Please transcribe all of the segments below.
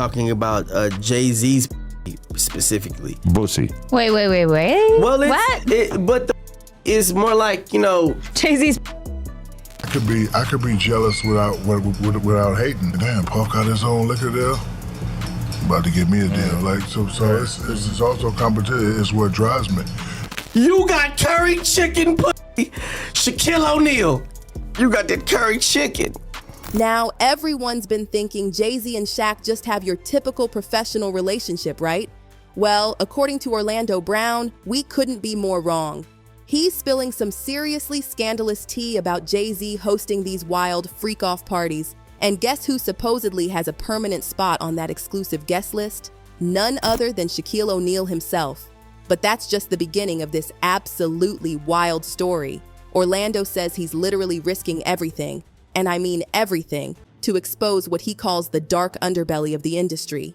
talking about Jay-Z's specifically. Bussy. Wait. Well, What? It's more like, you know, Jay-Z's. I could be jealous without hating. Damn, Paul got his own liquor deal. About to get me a deal. Like so it's also competition. It's what drives me. you got curry chicken pussy. Shaquille O'Neal, you got that curry chicken. Now, everyone's been thinking Jay-Z and Shaq just have your typical professional relationship, right? Well, according to Orlando Brown, we couldn't be more wrong. He's spilling some seriously scandalous tea about Jay-Z hosting these wild freak-off parties. And guess who supposedly has a permanent spot on that exclusive guest list? None other than Shaquille O'Neal himself. But that's just the beginning of this absolutely wild story. Orlando says he's literally risking everything, and I mean everything, to expose what he calls the dark underbelly of the industry.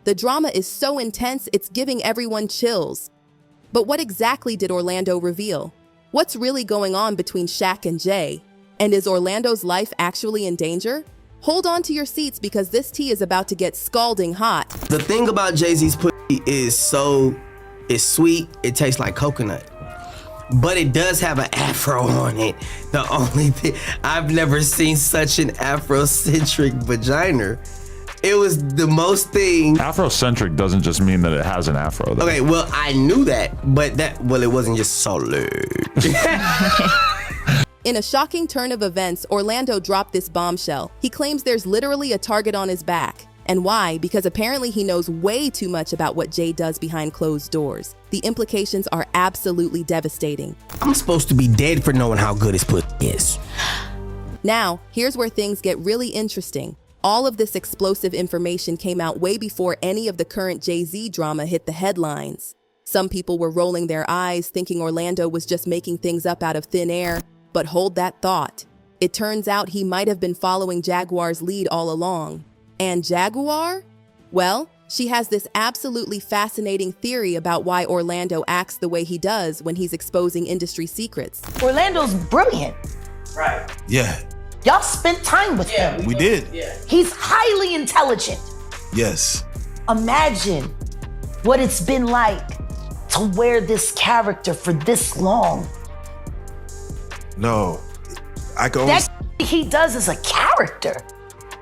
The drama is so intense, it's giving everyone chills. But what exactly did Orlando reveal? What's really going on between Shaq and Jay? And is Orlando's life actually in danger? Hold on to your seats because this tea is about to get scalding hot. The thing about Jay-Z's pussy is it's sweet, it tastes like coconut. But it does have an afro on it. The only thing, I've never seen such an Afrocentric vagina. It was the most thing. Afrocentric doesn't just mean that it has an afro, though. Okay, well, I knew that, but it wasn't just solid. In a shocking turn of events, Orlando dropped this bombshell. He claims there's literally a target on his back. And why? Because apparently he knows way too much about what Jay does behind closed doors. The implications are absolutely devastating. I'm supposed to be dead for knowing how good his pussy is. Now, here's where things get really interesting. All of this explosive information came out way before any of the current Jay-Z drama hit the headlines. Some people were rolling their eyes, thinking Orlando was just making things up out of thin air. But hold that thought. It turns out he might have been following Jaguar's lead all along. And Jaguar? Well, she has this absolutely fascinating theory about why Orlando acts the way he does when he's exposing industry secrets. Orlando's brilliant. Right. Yeah, Y'all spent time with him. we did. Yeah. He's highly intelligent. Yes. Imagine what it's been like to wear this character for this long. No, I can only. That he does is a character.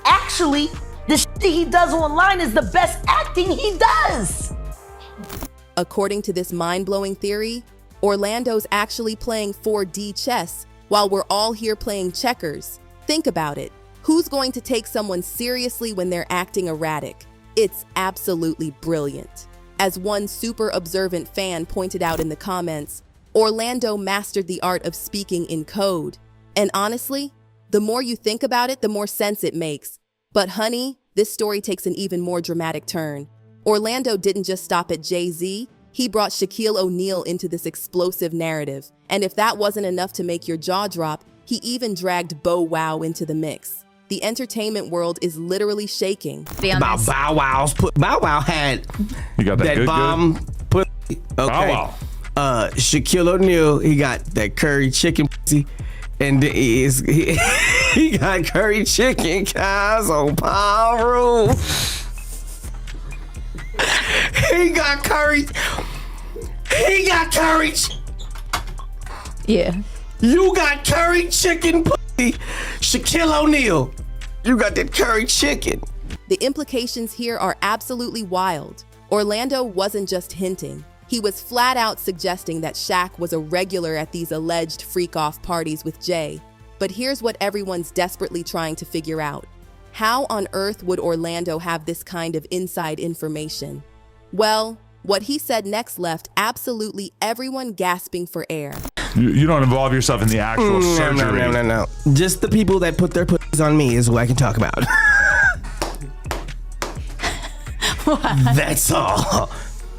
Actually, the shit he does online is the best acting he does. According to this mind-blowing theory, Orlando's actually playing 4D chess while we're all here playing checkers. Think about it. Who's going to take someone seriously when they're acting erratic? It's absolutely brilliant. As one super observant fan pointed out in the comments, Orlando mastered the art of speaking in code. And honestly, the more you think about it, the more sense it makes. But honey, this story takes an even more dramatic turn. Orlando didn't just stop at Jay-Z, he brought Shaquille O'Neal into this explosive narrative. And if that wasn't enough to make your jaw drop, he even dragged Bow Wow into the mix. The entertainment world is literally shaking. About Bow Wow's Bow Wow had You got that good, bomb pussy. Okay. Bow Wow. Shaquille O'Neal, he got that curry chicken pussy. And he got curry chicken guys on Paru. He got curry. Yeah. You got curry chicken pussy. Shaquille O'Neal, you got that curry chicken. The implications here are absolutely wild. Orlando wasn't just hinting. He was flat out suggesting that Shaq was a regular at these alleged freak-off parties with Jay. But here's what everyone's desperately trying to figure out. How on earth would Orlando have this kind of inside information? Well, what he said next left absolutely everyone gasping for air. You don't involve yourself in the actual surgery. No. Just the people that put their pussies on me is who I can talk about. That's all.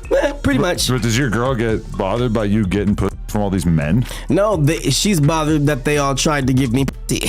Well, pretty much. But does your girl get bothered by you getting put from all these men? No, she's bothered that they all tried to give me pussy.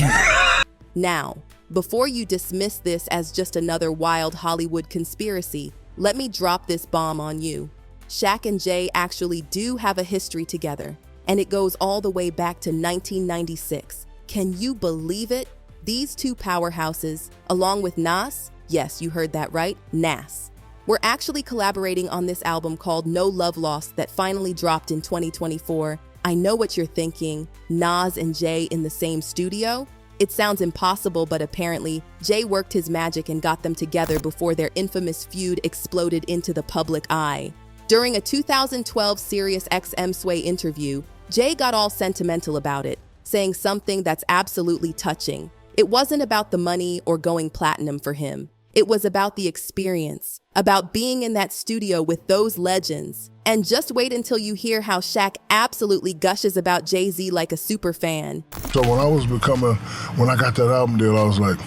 Now, before you dismiss this as just another wild Hollywood conspiracy, let me drop this bomb on you. Shaq and Jay actually do have a history together, and it goes all the way back to 1996. Can you believe it? These two powerhouses, along with Nas, Yes, you heard that right, Nas. We're actually collaborating on this album called No Love Lost that finally dropped in 2024. I know what you're thinking, Nas and Jay in the same studio? It sounds impossible, but apparently, Jay worked his magic and got them together before their infamous feud exploded into the public eye. During a 2012 SiriusXM Sway interview, Jay got all sentimental about it, saying something that's absolutely touching. It wasn't about the money or going platinum for him. It was about the experience, about being in that studio with those legends. And just wait until you hear how Shaq absolutely gushes about Jay-Z like a super fan. So when I got that album deal, I was like,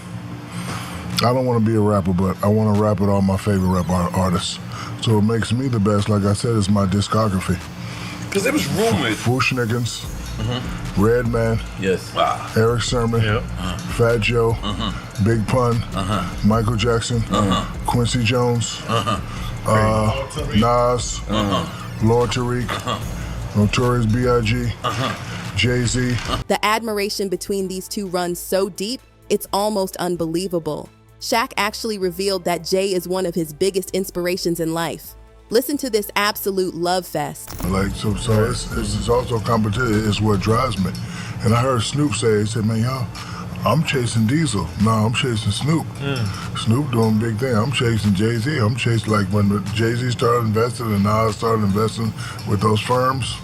I don't want to be a rapper, but I want to rap with all my favorite rap artists. So what makes me the best, like I said, is my discography. Because it was rumored. Fushniggins, Redman, Yes. Eric Sermon, Fat Joe, Big Pun, Michael Jackson, Quincy Jones, Nas, Lord Tariq, Notorious B.I.G., Jay-Z. The admiration between these two runs so deep, it's almost unbelievable. Shaq actually revealed that Jay is one of his biggest inspirations in life. Listen to this absolute love fest. So it's also competition is what drives me. And I heard Snoop say, he said, man, y'all, I'm chasing Diesel. No, I'm chasing Snoop. Snoop doing big thing. I'm chasing Jay-Z. I'm chasing, like when Jay-Z started investing and Nas started investing with those firms.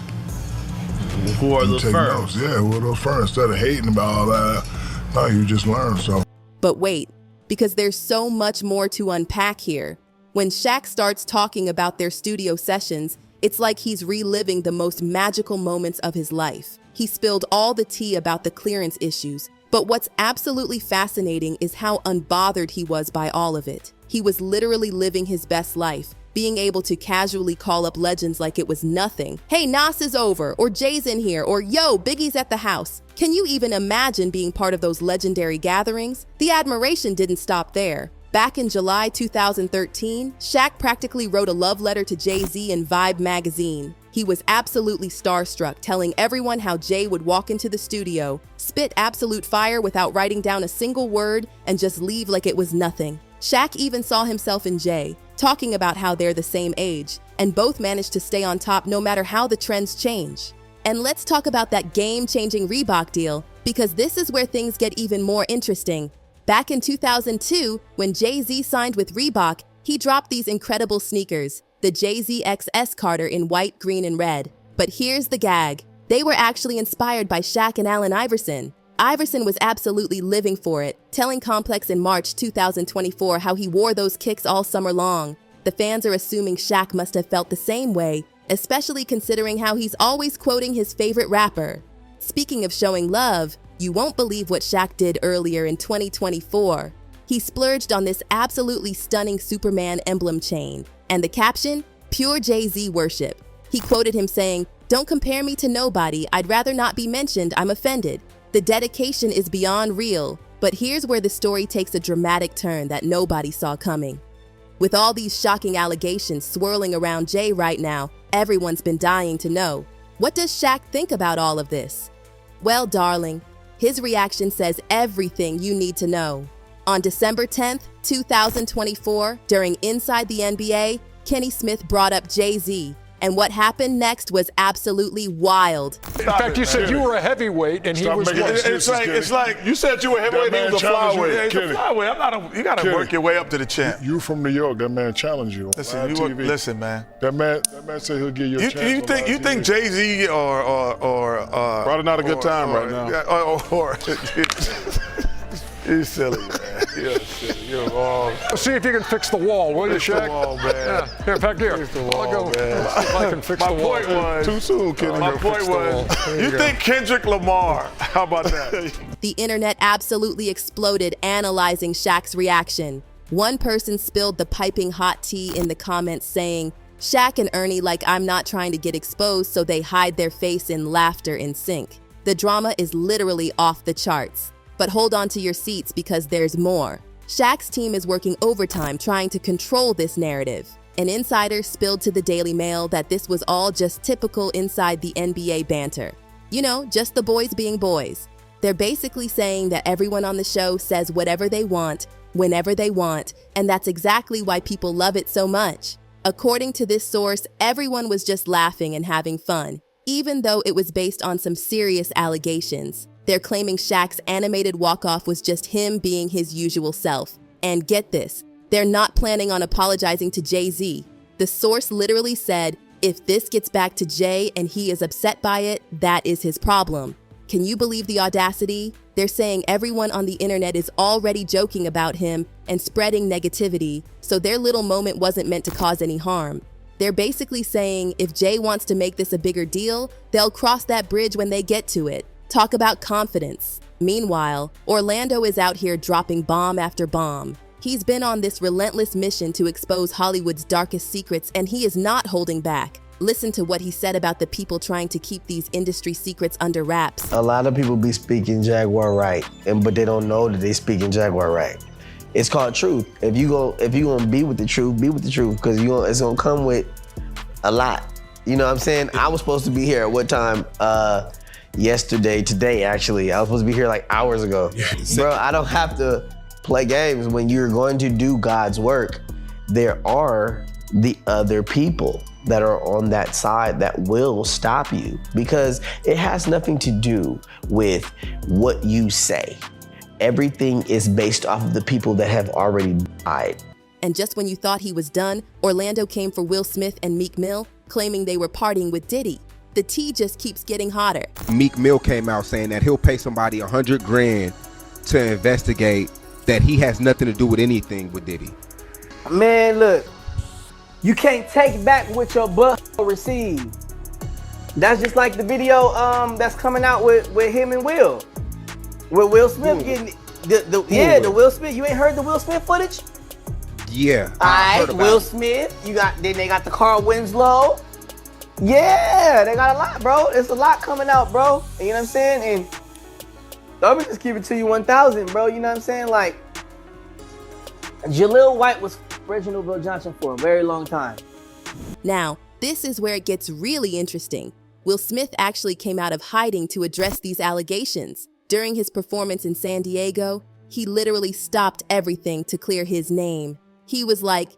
Who are those firms? Notes. Yeah, who are those firms? Instead of hating about all that, no, you just learn, so. But wait, because there's so much more to unpack here. When Shaq starts talking about their studio sessions, it's like he's reliving the most magical moments of his life. He spilled all the tea about the clearance issues, but what's absolutely fascinating is how unbothered he was by all of it. He was literally living his best life, being able to casually call up legends like it was nothing. Hey, Nas is over, or Jay's in here, or yo, Biggie's at the house. Can you even imagine being part of those legendary gatherings? The admiration didn't stop there. Back in July 2013, Shaq practically wrote a love letter to Jay-Z in Vibe magazine. He was absolutely starstruck, telling everyone how Jay would walk into the studio, spit absolute fire without writing down a single word, and just leave like it was nothing. Shaq even saw himself in Jay, talking about how they're the same age, and both managed to stay on top no matter how the trends change. And let's talk about that game-changing Reebok deal, because this is where things get even more interesting. Back in 2002, when Jay-Z signed with Reebok, he dropped these incredible sneakers, the Jay-Z XS Carter in white, green, and red. But here's the gag. They were actually inspired by Shaq and Allen Iverson. Iverson was absolutely living for it, telling Complex in March 2024 how he wore those kicks all summer long. The fans are assuming Shaq must have felt the same way, especially considering how he's always quoting his favorite rapper. Speaking of showing love, you won't believe what Shaq did earlier in 2024. He splurged on this absolutely stunning Superman emblem chain, and the caption, pure Jay-Z worship. He quoted him saying, "Don't compare me to nobody, I'd rather not be mentioned, I'm offended." The dedication is beyond real, but here's where the story takes a dramatic turn that nobody saw coming. With all these shocking allegations swirling around Jay right now, everyone's been dying to know, what does Shaq think about all of this? Well, darling, his reaction says everything you need to know. On December 10th, 2024, during Inside the NBA, Kenny Smith brought up Jay-Z, and what happened next was absolutely wild. In fact, you said you were a heavyweight, and he was what? It's like you said you were heavyweight, he was a flyweight. Yeah, he's a flyweight. You gotta work your way up to the champ. You from New York, that man challenged you. Listen, man. That man said he'll give you a chance. You think Jay-Z or probably not a good time right now. He's silly, man. You're silly. You're wrong. See if you can fix the wall, will you, Shaq? The wall, man. Yeah. Here, back here. Fix the wall, I'll go. Man. See if I can fix the wall. My point was too soon, Kenny. My point was, you think Kendrick Lamar? How about that? The internet absolutely exploded analyzing Shaq's reaction. One person spilled the piping hot tea in the comments saying, "Shaq and Ernie like I'm not trying to get exposed, so they hide their face in laughter in sync." The drama is literally off the charts. But hold on to your seats because there's more. Shaq's team is working overtime trying to control this narrative. An insider spilled to the Daily Mail that this was all just typical inside the NBA banter. You know, just the boys being boys. They're basically saying that everyone on the show says whatever they want, whenever they want, and that's exactly why people love it so much. According to this source, everyone was just laughing and having fun, even though it was based on some serious allegations. They're claiming Shaq's animated walk-off was just him being his usual self. And get this, they're not planning on apologizing to Jay-Z. The source literally said, if this gets back to Jay and he is upset by it, that is his problem. Can you believe the audacity? They're saying everyone on the internet is already joking about him and spreading negativity, so their little moment wasn't meant to cause any harm. They're basically saying if Jay wants to make this a bigger deal, they'll cross that bridge when they get to it. Talk about confidence. Meanwhile, Orlando is out here dropping bomb after bomb. He's been on this relentless mission to expose Hollywood's darkest secrets, and he is not holding back. Listen to what he said about the people trying to keep these industry secrets under wraps. A lot of people be speaking Jaguar right, but they don't know that they speaking Jaguar right. It's called truth. If you gonna be with the truth, because it's gonna come with a lot. You know what I'm saying? I was supposed to be here at what time? Today actually. I was supposed to be here like hours ago. Bro, I don't have to play games. When you're going to do God's work, there are the other people that are on that side that will stop you, because it has nothing to do with what you say. Everything is based off of the people that have already died. And just when you thought he was done, Orlando came for Will Smith and Meek Mill, claiming they were partying with Diddy. The tea just keeps getting hotter. Meek Mill came out saying that he'll pay somebody $100 grand to investigate that he has nothing to do with anything with Diddy. Man, look, you can't take back what your butt received. That's just like the video that's coming out with him and Will. With Will Smith getting the Will Smith. You ain't heard the Will Smith footage? Yeah. Alright, Will Smith. Then they got the Carl Winslow. Yeah, they got a lot, bro. It's a lot coming out, bro. You know what I'm saying? And let me just keep it to you 1,000, bro. You know what I'm saying? Like, Jaleel White was Reginald Bill Johnson for a very long time. Now, this is where it gets really interesting. Will Smith actually came out of hiding to address these allegations. During his performance in San Diego, he literally stopped everything to clear his name. He was like,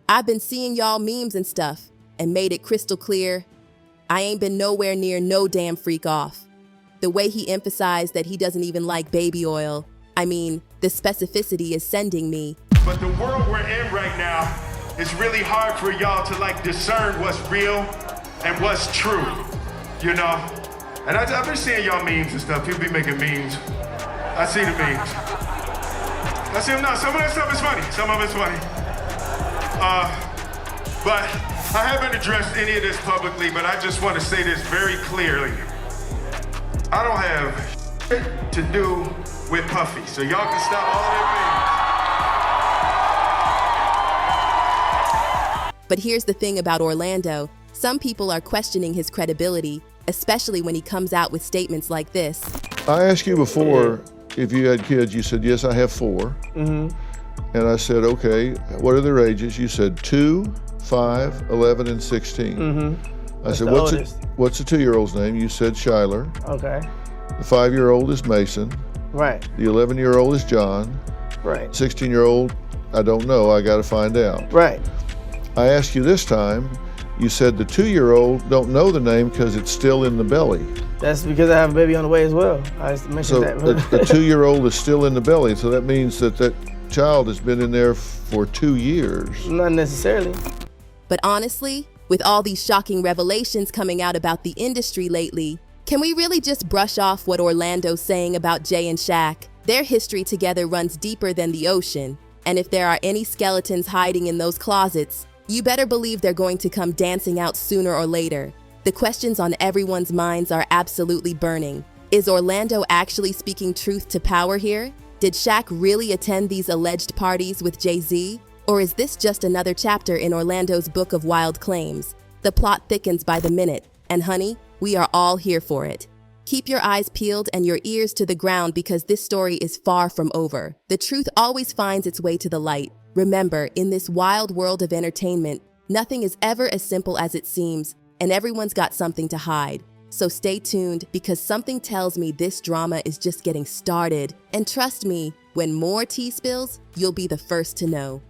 I've been seeing y'all memes and stuff, and made it crystal clear, I ain't been nowhere near no damn freak off. The way he emphasized that he doesn't even like baby oil, I mean, the specificity is sending me. But the world we're in right now, it's really hard for y'all to like discern what's real and what's true, you know? And I've been seeing y'all memes and stuff. People be making memes. I see the memes. I see them now. Some of that stuff is funny. Some of it's funny. But I haven't addressed any of this publicly, but I just want to say this very clearly. I don't have shit to do with Puffy, so y'all can stop all that memes. But here's the thing about Orlando. Some people are questioning his credibility, especially when he comes out with statements like this. I asked you before if you had kids. You said, yes, I have 4. And I said, okay, what are their ages? You said 2, 5, 11, and 16. I said, what's the 2-year-old's name? You said Shyler. Okay. The 5-year-old is Mason. Right. The 11-year-old is John. Right. 16-year-old, I don't know. I got to find out. Right. I asked you this time. You said the 2-year-old don't know the name because it's still in the belly. That's because I have a baby on the way as well. I just mentioned that. So the 2-year-old is still in the belly. So that means that child has been in there for 2 years. Not necessarily. But honestly, with all these shocking revelations coming out about the industry lately, can we really just brush off what Orlando's saying about Jay and Shaq? Their history together runs deeper than the ocean. And if there are any skeletons hiding in those closets, you better believe they're going to come dancing out sooner or later. The questions on everyone's minds are absolutely burning. Is Orlando actually speaking truth to power here? Did Shaq really attend these alleged parties with Jay-Z? Or is this just another chapter in Orlando's book of wild claims? The plot thickens by the minute, and honey, we are all here for it. Keep your eyes peeled and your ears to the ground because this story is far from over. The truth always finds its way to the light. Remember, in this wild world of entertainment, nothing is ever as simple as it seems, and everyone's got something to hide. So stay tuned because something tells me this drama is just getting started. And trust me, When more tea spills, you'll be the first to know.